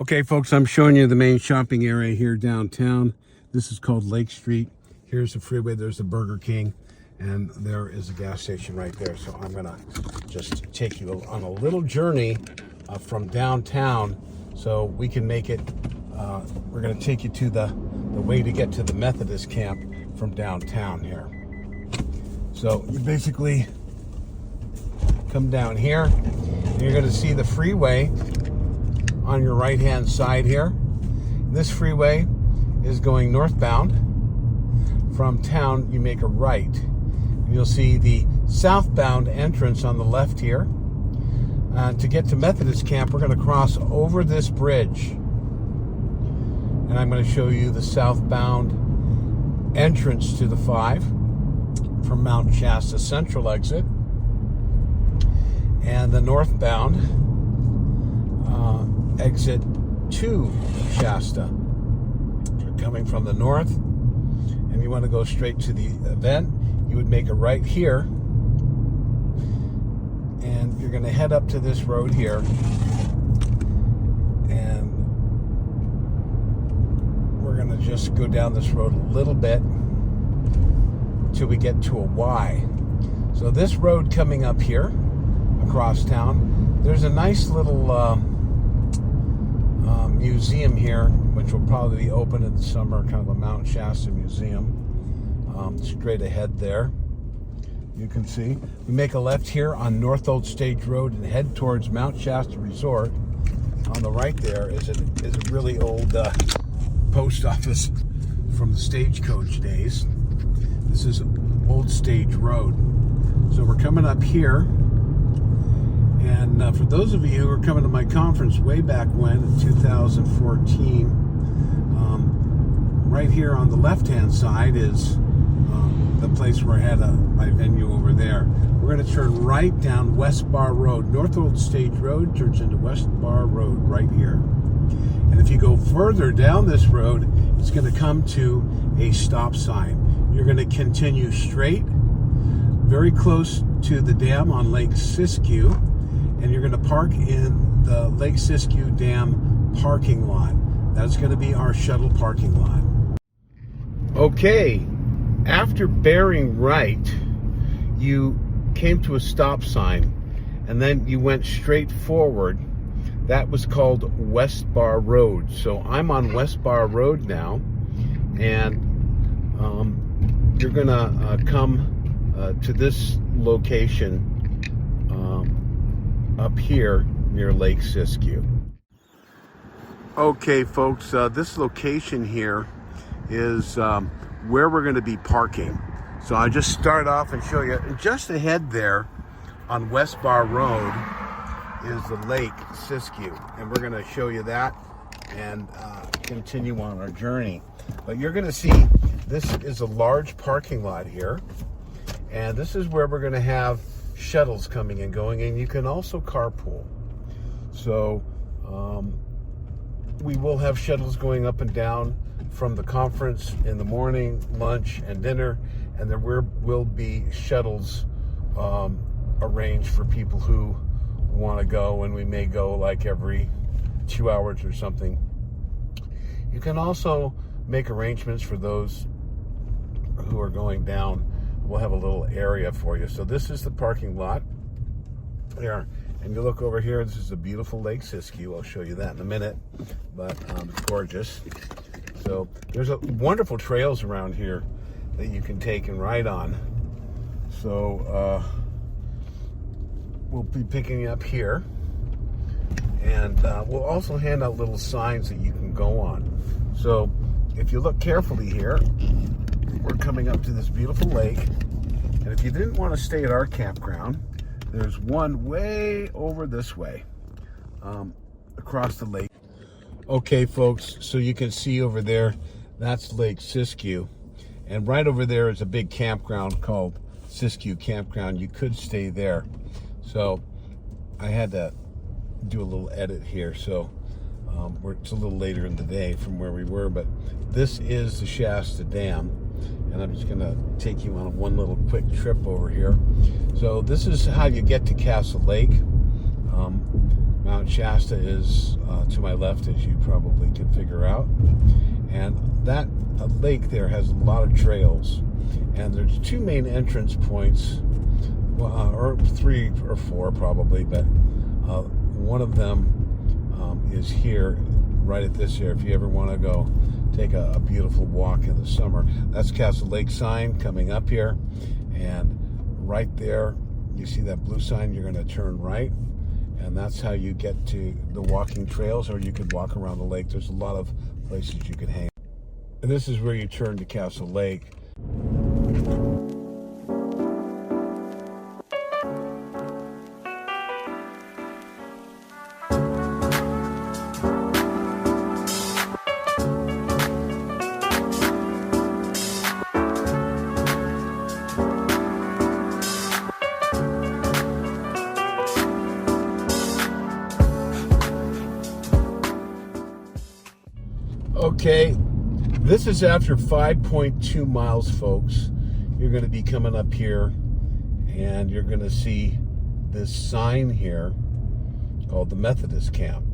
Okay, folks, I'm showing you the main shopping area here downtown. This is called Lake Street. Here's the freeway, there's the Burger King, and there is a gas station right there. So I'm gonna just take you on a little journey from downtown so we can make it, we're gonna take you to the way to get to the Methodist Camp from downtown here. So you basically come down here, and you're gonna see the freeway on your right hand side here. This freeway is going northbound. From town you make a right. You'll see the southbound entrance on the left here. To get to Methodist Camp, we're going to cross over this bridge, and I'm going to show you the southbound entrance to the 5 from Mount Shasta Central exit, and the northbound exit to Shasta. If you're coming from the north and you want to go straight to the event, you would make a right here, and you're going to head up to this road here, and we're going to just go down this road a little bit till we get to a Y. So this road coming up here across town, there's a nice little museum here, which will probably be open in the summer, kind of a Mount Shasta museum. Straight ahead there, you can see. We make a left here on North Old Stage Road and head towards Mount Shasta Resort. On the right there is a really old post office from the stagecoach days. This is Old Stage Road. So we're coming up here. And for those of you who are coming to my conference way back when, in 2014, right here on the left-hand side is the place where I had my venue over there. We're going to turn right down West Bar Road. North Old Stage Road turns into West Bar Road right here. And if you go further down this road, it's going to come to a stop sign. You're going to continue straight, very close to the dam on Lake Siskiyou, and you're going to park in the Lake Siskiyou Dam parking lot. That's going to be our shuttle parking lot. Okay, after bearing right, you came to a stop sign, and then you went straight forward. That was called West Bar Road. So I'm on West Bar Road now, and you're going to come to this location up here near Lake Siskiyou. Okay, folks, this location here is where we're going to be parking. So I just start off and show you. Just ahead there on West Bar Road is the Lake Siskiyou, and we're going to show you that and continue on our journey. But you're going to see this is a large parking lot here, and this is where we're going to have shuttles coming and going, and you can also carpool. So we will have shuttles going up and down from the conference in the morning, lunch, and dinner, and there will be shuttles arranged for people who want to go, and we may go like every 2 hours or something. You can also make arrangements for those who are going down. We'll have a little area for you. So this is the parking lot there, and you look over here, this is a beautiful Lake Siskiyou. I'll show you that in a minute, but it's gorgeous. So there's a wonderful trails around here that you can take and ride on. So we'll be picking you up here, and we'll also hand out little signs that you can go on. So if you look carefully here, we're coming up to this beautiful lake, and if you didn't want to stay at our campground, there's one way over this way, across the lake. Okay, folks, so you can see over there, that's Lake Siskiyou, and right over there is a big campground called Siskiyou Campground. You could stay there. So I had to do a little edit here, so it's a little later in the day from where we were, but this is the Shasta Dam, and I'm just going to take you on one little quick trip over here. So this is how you get to Castle Lake. Mount Shasta is to my left, as you probably can figure out. And that lake there has a lot of trails. And there's two main entrance points, or 3 or 4 probably, but one of them is here, right at this here. If you ever want to go take a beautiful walk in the summer, that's Castle Lake sign coming up here. And right there, you see that blue sign, you're going to turn right. And that's how you get to the walking trails, or you could walk around the lake. There's a lot of places you can hang. And this is where you turn to Castle Lake. Okay, this is after 5.2 miles, folks. You're going to be coming up here, and you're going to see this sign here called the Methodist Camp.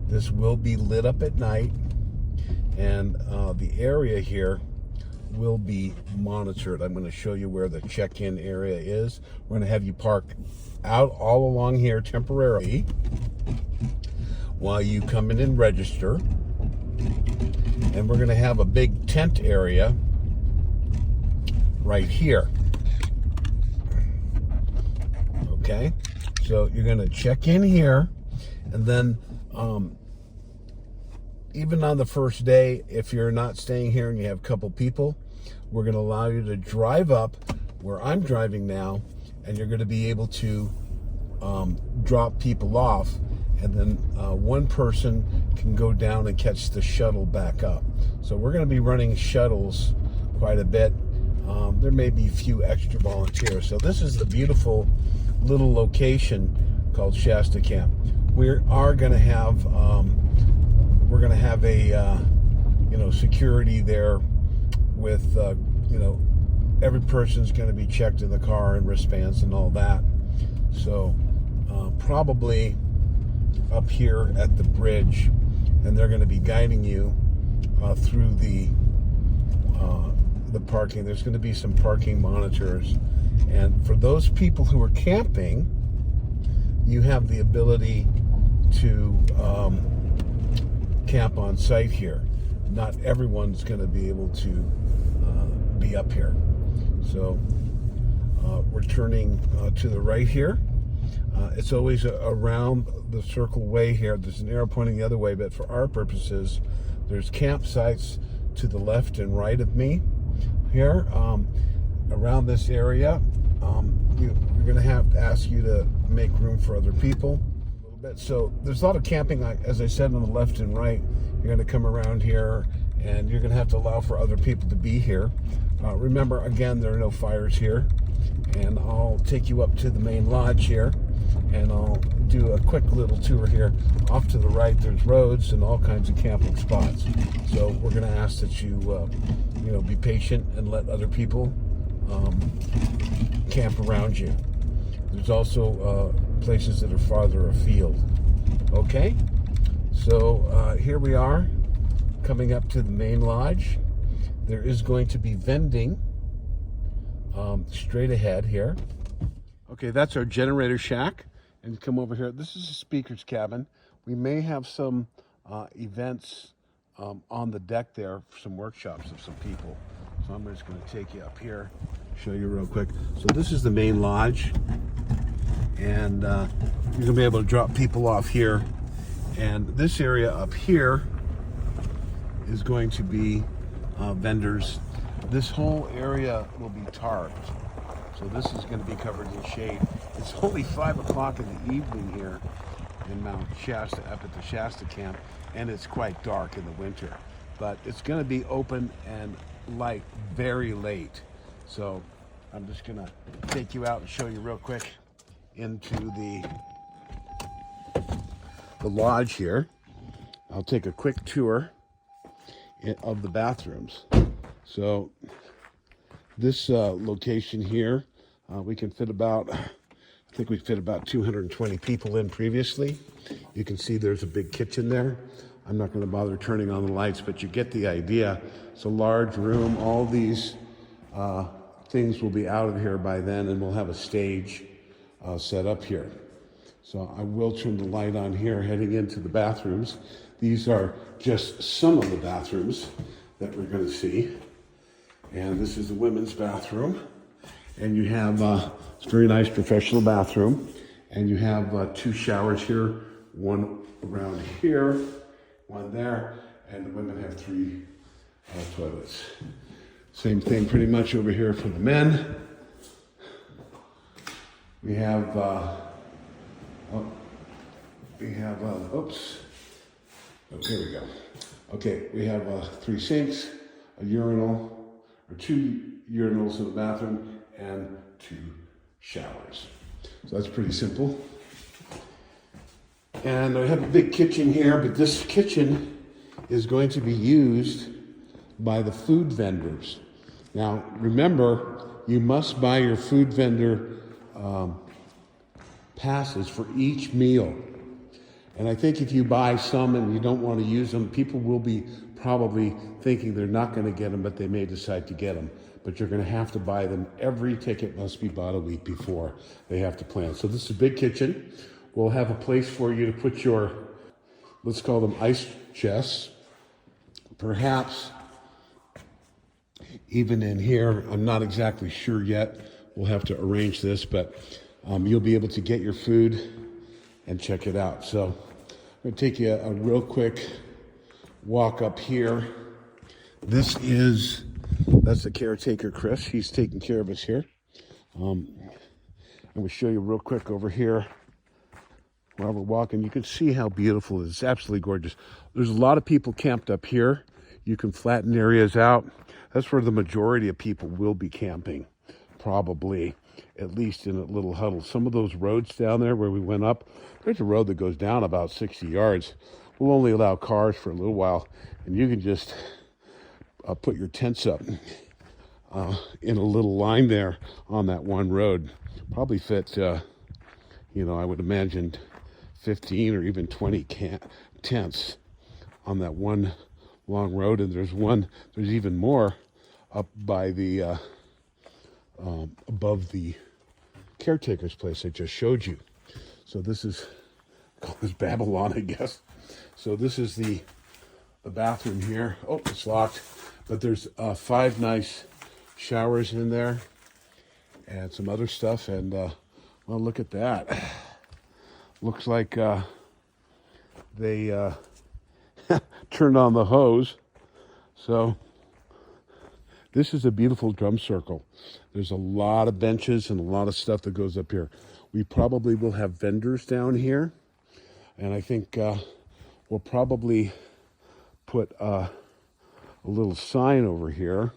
This will be lit up at night, and the area here will be monitored. I'm going to show you where the check-in area is. We're going to have you park out all along here temporarily while you come in and register. And we're going to have a big tent area right here. Okay, so you're going to check in here, and then even on the first day, if you're not staying here and you have a couple people, we're going to allow you to drive up where I'm driving now, and you're going to be able to drop people off. And then one person can go down and catch the shuttle back up. So we're going to be running shuttles quite a bit. There may be a few extra volunteers. So this is the beautiful little location called Shasta Camp. We are going to have a security there with every person's going to be checked in the car and wristbands and all that. So probably up here at the bridge, and they're going to be guiding you through the parking. There's going to be some parking monitors, and for those people who are camping, you have the ability to camp on site here. Not everyone's going to be able to be up here. So we're turning to the right here. It's always around the circle way here. There's an arrow pointing the other way, but for our purposes, there's campsites to the left and right of me here. Around this area, we're going to have to ask you to make room for other people a little bit. So there's a lot of camping, as I said, on the left and right. You're going to come around here, and you're going to have to allow for other people to be here. Remember, again, there are no fires here. And I'll take you up to the main lodge here, and I'll do a quick little tour here. Off to the right, there's roads and all kinds of camping spots. So we're going to ask that you, be patient and let other people camp around you. There's also places that are farther afield. Okay, so here we are, coming up to the main lodge. There is going to be vending straight ahead here. Okay, that's our generator shack. And come over here. This is a speaker's cabin. We may have some events on the deck there for some workshops of some people. So I'm just going to take you up here, show you real quick. So this is the main lodge. And you're going to be able to drop people off here. And this area up here is going to be vendors. This whole area will be tarped. So this is going to be covered in shade. It's only 5 o'clock in the evening here in Mount Shasta, up at the Shasta Camp, and it's quite dark in the winter. But it's going to be open and light very late. So I'm just going to take you out and show you real quick into the lodge here. I'll take a quick tour of the bathrooms. So this location here, we can fit about I think we fit about 220 people in previously. You can see there's a big kitchen there. I'm not going to bother turning on the lights, but you get the idea. It's a large room. All these things will be out of here by then, and we'll have a stage set up here. So I will turn the light on here heading into the bathrooms. These are just some of the bathrooms that we're going to see. And this is the women's bathroom. And you have it's a very nice professional bathroom. And you have 2 showers here, one around here, one there, and the women have 3 toilets. Same thing pretty much over here for the men. We have, oops. Oh, here we go. Okay, we have 3 sinks, a urinal, or 2 urinals in the bathroom, and 2 showers. So that's pretty simple. And I have a big kitchen here, but this kitchen is going to be used by the food vendors. Now, remember, you must buy your food vendor passes for each meal. And I think if you buy some and you don't want to use them, people will be probably thinking they're not going to get them, but they may decide to get them. But you're going to have to buy them. Every ticket must be bought a week before they have to plan. So this is a big kitchen. We'll have a place for you to put your, let's call them ice chests. Perhaps even in here, I'm not exactly sure yet. We'll have to arrange this, but you'll be able to get your food and check it out. So I'm going to take you a real quick walk up here. That's the caretaker, Chris. He's taking care of us here. I'm going to show you real quick over here while we're walking. You can see how beautiful it is. It's absolutely gorgeous. There's a lot of people camped up here. You can flatten areas out. That's where the majority of people will be camping, probably, at least in a little huddle. Some of those roads down there where we went up, there's a road that goes down about 60 yards. We'll only allow cars for a little while, and you can just put your tents up in a little line there on that one road. Probably fit, I would imagine 15 or even 20 tents on that one long road. And there's even more up by the, above the caretaker's place I just showed you. So this is, called this Babylon, I guess. So this is the bathroom here. Oh, it's locked. But there's 5 nice showers in there and some other stuff. And, well, look at that. Looks like they turned on the hose. So this is a beautiful drum circle. There's a lot of benches and a lot of stuff that goes up here. We probably will have vendors down here. And I think we'll probably put a little sign over here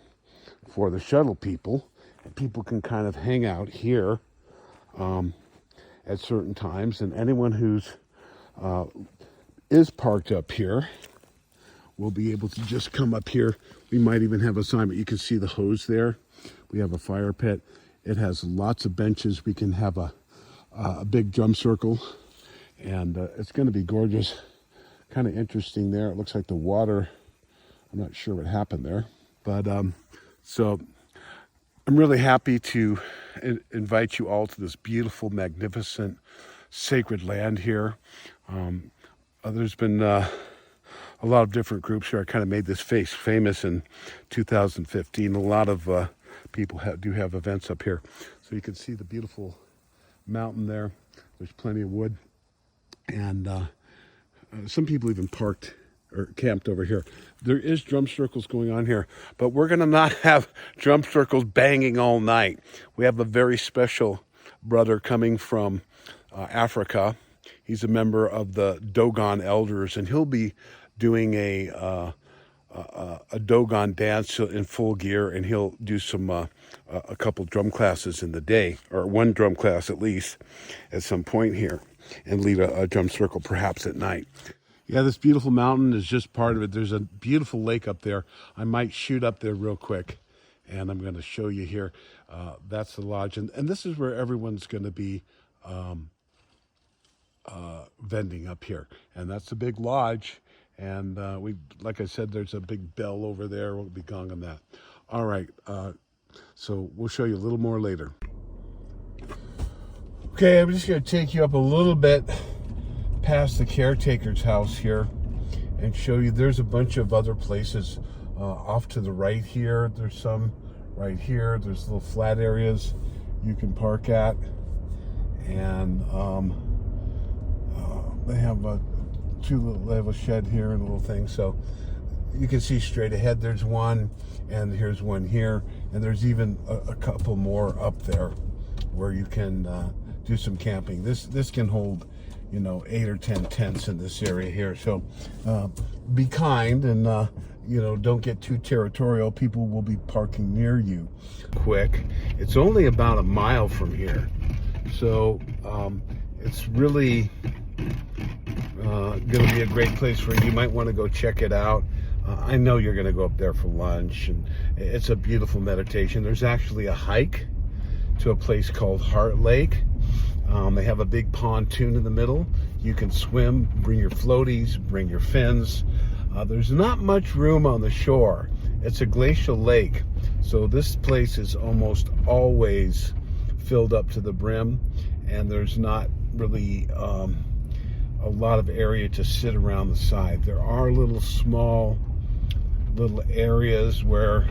for the shuttle people. And people can kind of hang out here at certain times. And anyone who's is parked up here will be able to just come up here. We might even have a sign, but you can see the hose there. We have a fire pit. It has lots of benches. We can have a big drum circle, and it's going to be gorgeous. Kind of interesting there. It looks like the water, I'm not sure what happened there. But so I'm really happy to invite you all to this beautiful, magnificent, sacred land here. There's been a lot of different groups here. I kind of made this face famous in 2015. A lot of people do have events up here. So you can see the beautiful mountain there. There's plenty of wood. And some people even parked or camped over here. There is drum circles going on here, but we're going to not have drum circles banging all night. We have a very special brother coming from Africa. He's a member of the Dogon elders, and he'll be doing a Dogon dance in full gear, and he'll do some a couple drum classes in the day, or one drum class at least at some point here, and lead a drum circle perhaps at night. Yeah, this beautiful mountain is just part of it. There's a beautiful lake up there. I might shoot up there real quick, and I'm going to show you here. That's the lodge, and this is where everyone's going to be vending up here. And that's the big lodge. And like I said, there's a big bell over there. We'll be gonging that. All right. So we'll show you a little more later. Okay, I'm just going to take you up a little bit past the caretaker's house here and show you there's a bunch of other places off to the right here. There's some right here. There's little flat areas you can park at. And they have they have a shed here and a little thing. So you can see straight ahead there's one, and here's one here. And there's even a couple more up there where you can do some camping. This can hold, 8 or 10 tents in this area here. So be kind and, don't get too territorial. People will be parking near you. Quick. It's only about a mile from here. So it's really going to be a great place for you. You might want to go check it out. I know you're going to go up there for lunch, and it's a beautiful meditation. There's actually a hike to a place called Heart Lake. They have a big pontoon in the middle. You can swim, bring your floaties, bring your fins. There's not much room on the shore. It's a glacial lake, so this place is almost always filled up to the brim, and there's not really a lot of area to sit around the side. There are little areas where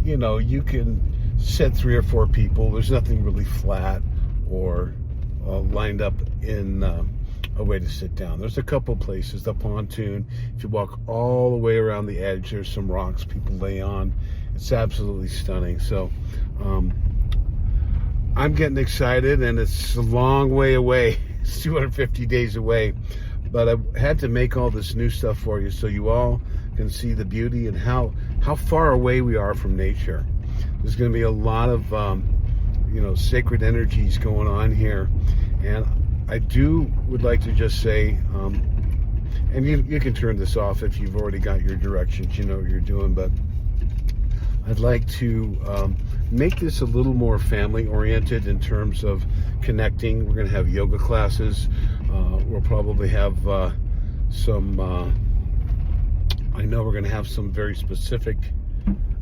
you can sit 3 or 4 people. There's nothing really flat or lined up in a way to sit down. There's a couple places. The pontoon, if you walk all the way around the edge, there's some rocks people lay on. It's absolutely stunning. So I'm getting excited, and it's a long way away. It's 250 days away, but I had to make all this new stuff for you so you all can see the beauty and how far away we are from nature. There's going to be a lot of sacred energies going on here, and I would like to just say, and you can turn this off if you've already got your directions, you know what you're doing, but I'd like to make this a little more family oriented in terms of connecting. We're going to have yoga classes. We'll probably have I know we're going to have some very specific,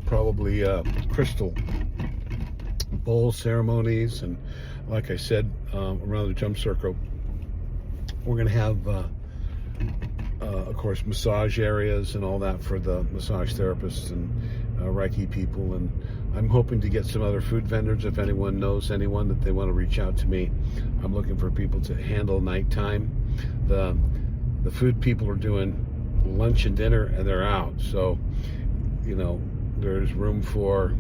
probably crystal bowl ceremonies, and like I said, around the jump circle, we're going to have of course massage areas and all that for the massage therapists and Reiki people. And I'm hoping to get some other food vendors. If anyone knows anyone that they want to reach out to me, I'm looking for people to handle nighttime. The food people are doing lunch and dinner, and they're out. So there's room for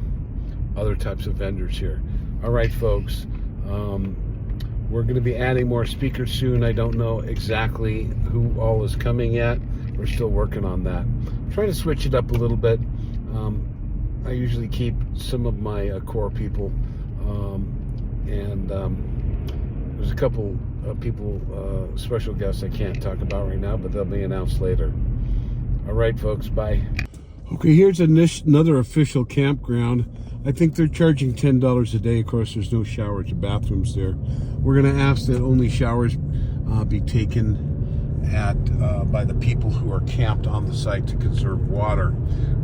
other types of vendors here. All right, folks, we're going to be adding more speakers soon. I don't know exactly who all is coming yet. We're still working on that. I'm trying to switch it up a little bit. I usually keep some of my core people, and there's a couple people, special guests I can't talk about right now, but they'll be announced later. All right, folks, bye. Okay, here's another official campground. I think they're charging $10 a day. Of course, there's no showers or bathrooms there. We're going to ask that only showers be taken by the people who are camped on the site to conserve water.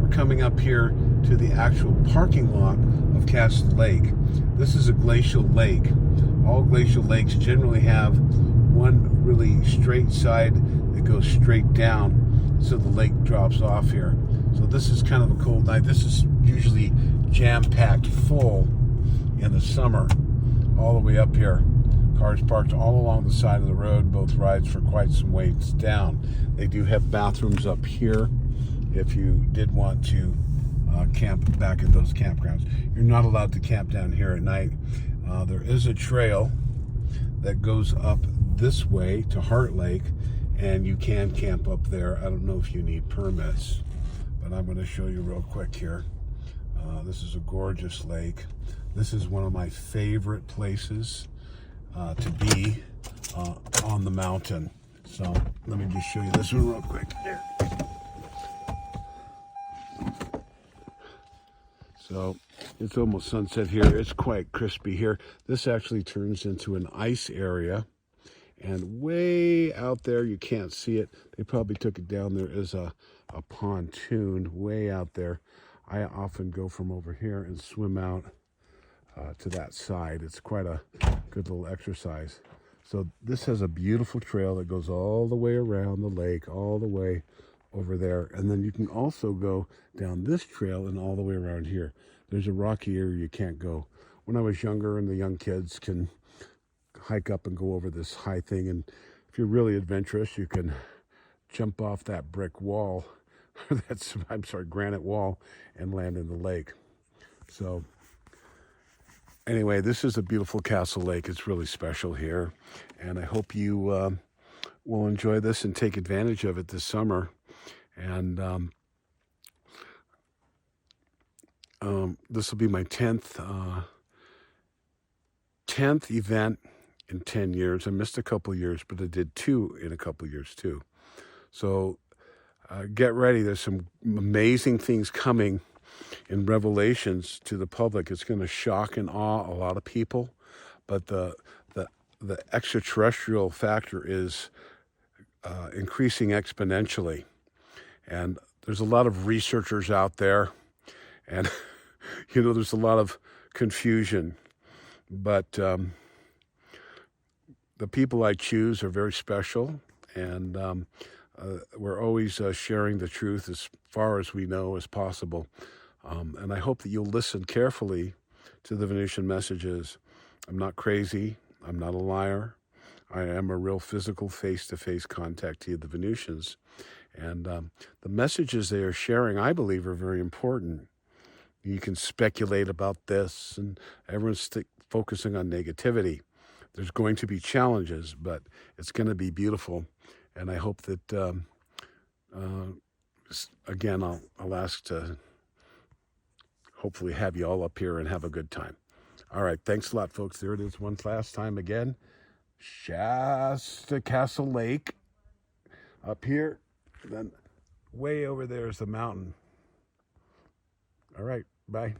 We're coming up here to the actual parking lot of Shasta Lake. This is a glacial lake. All glacial lakes generally have one really straight side that goes straight down, so the lake drops off here. So this is kind of a cold night. This is usually jam-packed full in the summer, all the way up here. Cars parked all along the side of the road, both rides for quite some ways down. They do have bathrooms up here if you did want to camp back at those campgrounds. You're not allowed to camp down here at night. There is a trail that goes up this way to Heart Lake, and you can camp up there. I don't know if you need permits, but I'm going to show you real quick here. This is a gorgeous lake. This is one of my favorite places to be on the mountain. So let me just show you this one real quick here. So it's almost sunset here. It's quite crispy here. This actually turns into an ice area. And way out there, you can't see it. They probably took it down. There is a pontoon way out there. I often go from over here and swim out to that side. It's quite a good little exercise. So this has a beautiful trail that goes all the way around the lake, all the way over there. And then you can also go down this trail and all the way around here. There's a rocky area you can't go. When I was younger, and the young kids can hike up and go over this high thing, and if you're really adventurous, you can jump off that brick wall, granite wall, and land in the lake. So anyway, this is a beautiful Castle Lake. It's really special here, and I hope you will enjoy this and take advantage of it this summer. And this will be my 10th event in 10 years. I missed a couple of years, but I did 2 in a couple of years too. So get ready. There's some amazing things coming in Revelations to the public. It's going to shock and awe a lot of people, but the extraterrestrial factor is increasing exponentially. And there's a lot of researchers out there, and there's a lot of confusion, but the people I choose are very special, and we're always sharing the truth as far as we know as possible. And I hope that you'll listen carefully to the Venusian messages. I'm not crazy. I'm not a liar. I am a real physical face-to-face contact to the Venusians. And the messages they are sharing, I believe, are very important. You can speculate about this, and everyone's focusing on negativity. There's going to be challenges, but it's going to be beautiful. And I hope that, again, I'll ask to hopefully have you all up here and have a good time. All right, thanks a lot, folks. There it is one last time again. Shasta Castle Lake up here. Then way over there is the mountain. All right, bye.